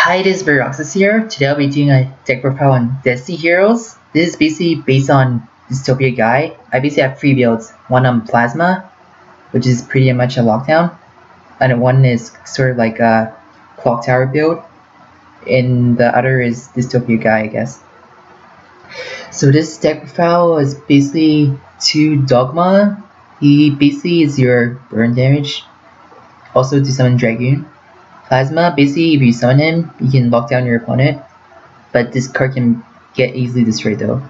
Hi, this is Veroxis here. Today I'll be doing a deck profile on Destiny Heroes. This is basically based on dystopiaguy. I basically have 3 builds. One on Plasma, which is pretty much a lockdown, and one is sort of like a clocktower build, and the other is dystopiaguy, I guess. So this deck profile is basically 2 Dogma. He basically is your burn damage. Also to summon Dragoon. Plasma, basically if you summon him, you can lock down your opponent, but this card can get easily destroyed though.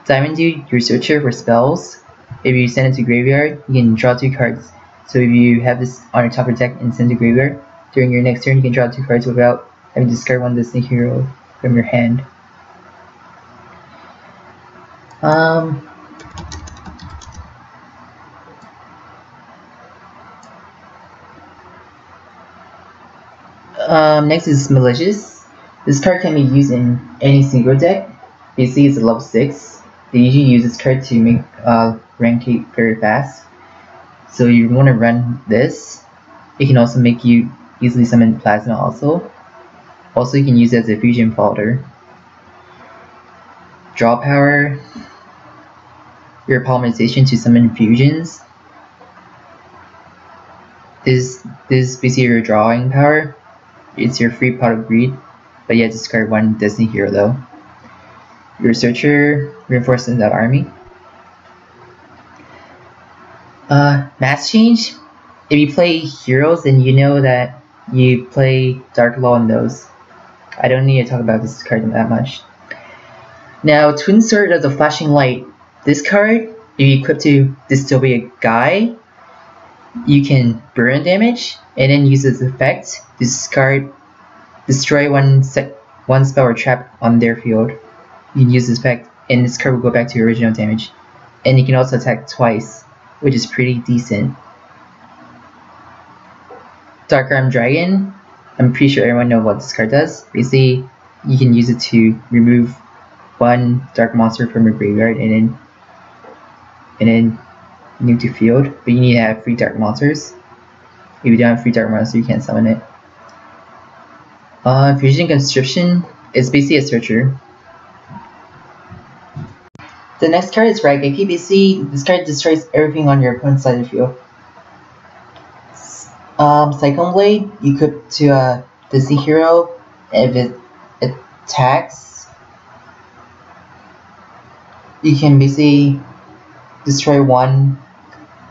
Diamond Dude, your searcher for spells. If you send it to graveyard, you can draw 2 cards. So if you have this on your top of your deck and send it to graveyard, during your next turn you can draw 2 cards without having to discard one Destiny Hero from your hand. Next is Malicious. This card can be used in any single deck. Basically it's a level 6. They usually use this card to make rank 8 very fast. So you want to run this. It can also make you easily summon Plasma also. Also you can use it as a fusion folder. Draw power. Your polymerization to summon fusions. This is basically your drawing power. It's your free pot of greed, but you have to discard 1 Destiny Hero though. Your searcher reinforces that army. Mass change. If you play heroes, then you know that you play Dark Law on those. I don't need to talk about this card that much. Now, Twin Sword of the Flashing Light. This card, if you equip to dystopiaguy, you can burn damage and then use its effect to discard, destroy one spell or trap on their field. You can use this effect and this card will go back to your original damage. And you can also attack twice, which is pretty decent. Dark Arm Dragon. I'm pretty sure everyone knows what this card does. Basically, you can use it to remove 1 dark monster from your graveyard and then nuke the field, but you need to have 3 dark monsters. If you don't have 3 dark monsters, you can't summon it. Fusion Conscription is basically a searcher. The next card is Rag APBC. This card destroys everything on your opponent's side of the field. Cyclone Blade, you equip to a Destiny Hero. If it attacks, you can basically destroy 1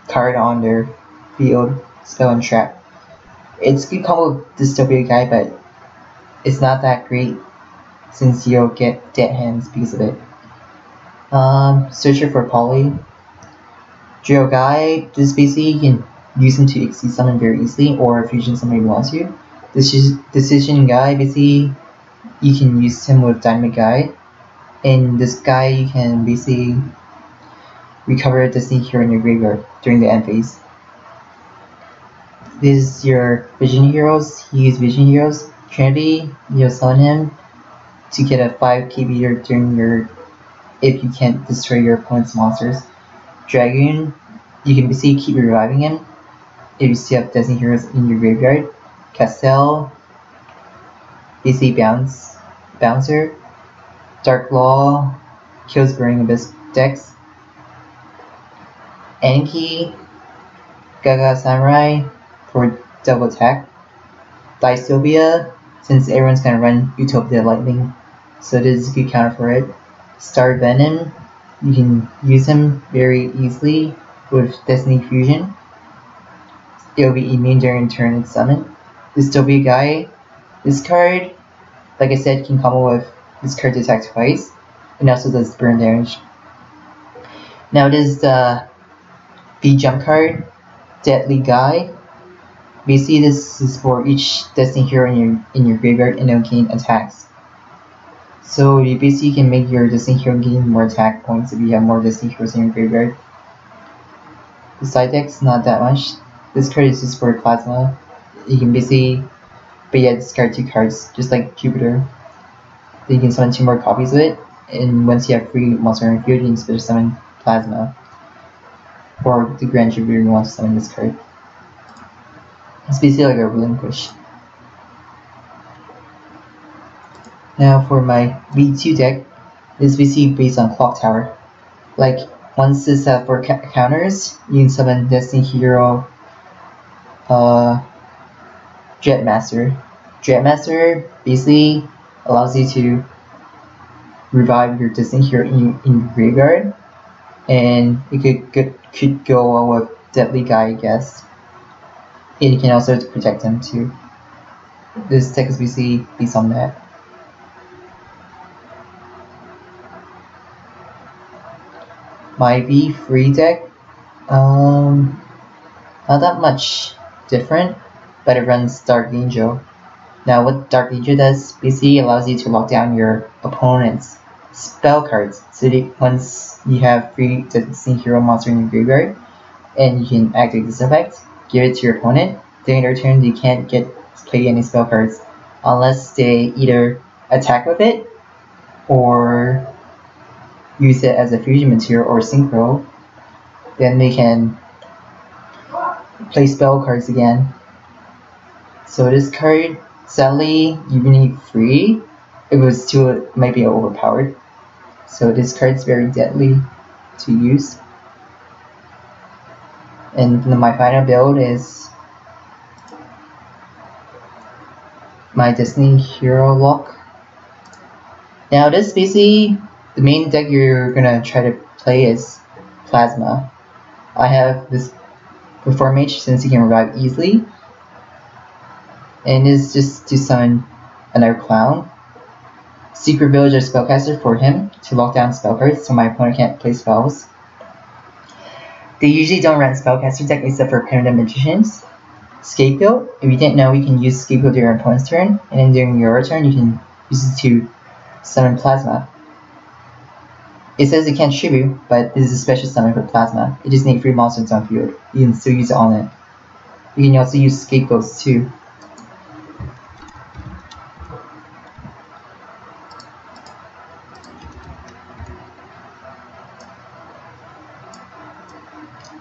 card on their field, spell and trap. It's a good combo with dystopiaguy, but it's not that great since you'll get dead hands because of it. Searcher for Poly. Guy, this basically you can use him to exceed summon very easily or fusion summon if you want to. Decision Guy, basically you can use him with Dynamic Guy. And this guy you can basically recover a Destiny Hero in your graveyard during the end phase. This is your Vision Heroes. You use Vision Heroes. Trinity, you'll summon him to get a 5 KB during your, if you can't destroy your opponent's monsters. Dragoon, you can basically keep reviving him if you still have Destiny Heroes in your graveyard. Castell, basically bouncer. Dark Law, kills Burning Abyss decks. Anki, Gaga Samurai for double attack. Dystopia, since everyone's gonna run Utopia Lightning, so this is a good counter for it. Star Venom, you can use him very easily with Destiny Fusion. It'll be immune during turn and summon. Dystopiaguy, this card, like I said, can combo with this card to attack twice, and also does burn damage. Now this is the jump card, Deadly Guy. Basically this is for each Destiny Hero in your graveyard and it'll gain attacks. So you basically can make your Destiny Hero gain more attack points if you have more Destiny Heroes in your graveyard. The side deck's not that much. This card is just for Plasma. You can basically, but yeah, discard 2 cards, just like Jupiter. Then you can summon 2 more copies of it, and once you have 3 monsters in your field, you can special summon Plasma. Or the Grand Jupiter you want to summon this card. It's basically like a relinquish. Now for my V2 deck, this is basically based on Clocktower. Like, once it's set for counters, you can summon Destiny Hero, Jetmaster. Jetmaster basically allows you to revive your Destiny Hero in your graveyard, and it could go well with Deadly Guy, I guess. And you can also protect him too. This deck is basically based on that. My V3 deck, not that much different, but it runs Dark Angel. Now what Dark Angel does, basically allows you to lock down your opponent's spell cards. So once you have 3 Destiny Hero monsters in your graveyard, and you can activate this effect, give it to your opponent, then in their turn they can't play any spell cards unless they either attack with it or use it as a fusion material or synchro. Then they can play spell cards again. So this card, sadly, you need 3. It was too, might be overpowered. So this card is very deadly to use. And my final build is my Destiny Hero lock. Now this basically, the main deck you're gonna try to play is Plasma. I have this Perform Mage since he can revive easily, and it's just to summon another clown. Secret Villager Spellcaster for him to lock down spell cards so my opponent can't play spells. They usually don't run Spellcaster deck except for Primitive Magicians. Scapegoat, if you didn't know, you can use Scapegoat during your opponent's turn, and then during your turn you can use it to summon Plasma. It says it can't tribute, but this is a special summon for Plasma. It just needs 3 monsters on field. You can still use it on it. You can also use Scapegoats too.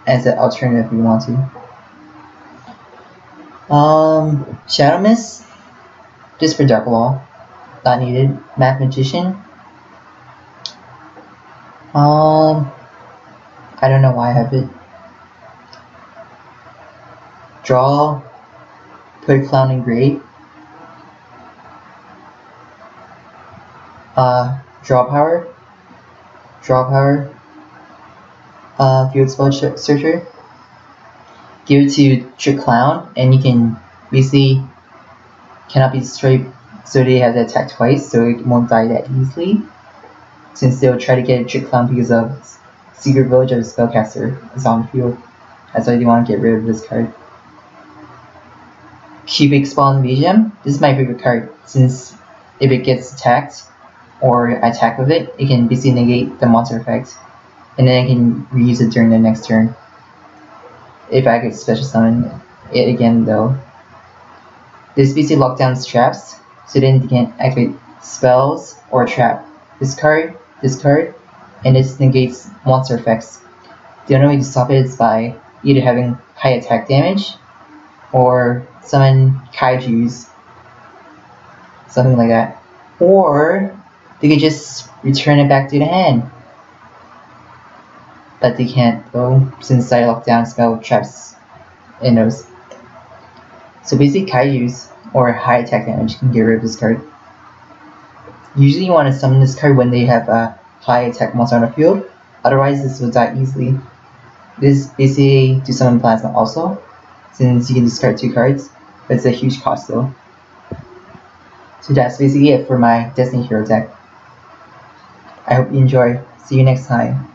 As an alternative if you want to. Shadow Mist, just for Dark Law, not needed. Math Magician, I don't know why I have it. Draw, put Clown in Grave. Draw power, Field Spell Searcher. Give it to Trick Clown, and you can basically cannot be destroyed, so they have to attack twice, so it won't die that easily. Since they'll try to get a Trick Clown because of Secret Village of Spellcaster is on the field. That's why they want to get rid of this card. Cubic Spawn Invasion. This is my favorite card, since if it gets attacked or attack with it, it can basically negate the monster effect, and then I can reuse it during the next turn. If I could special summon it again though. This basically lockdowns traps, so then you can activate spells or trap. This card, and this negates monster effects. The only way to stop it is by either having high attack damage or summon kaijus, something like that. Or they could just return it back to the hand. But they can't though, since I locked down spell traps in those. So basically kaijus or high attack damage can get rid of this card. Usually you want to summon this card when they have a high attack monster on the field, otherwise this will die easily. This is basically to summon Plasma also, since you can discard 2 cards, but it's a huge cost though. So that's basically it for my Destiny Hero deck. I hope you enjoy. See you next time.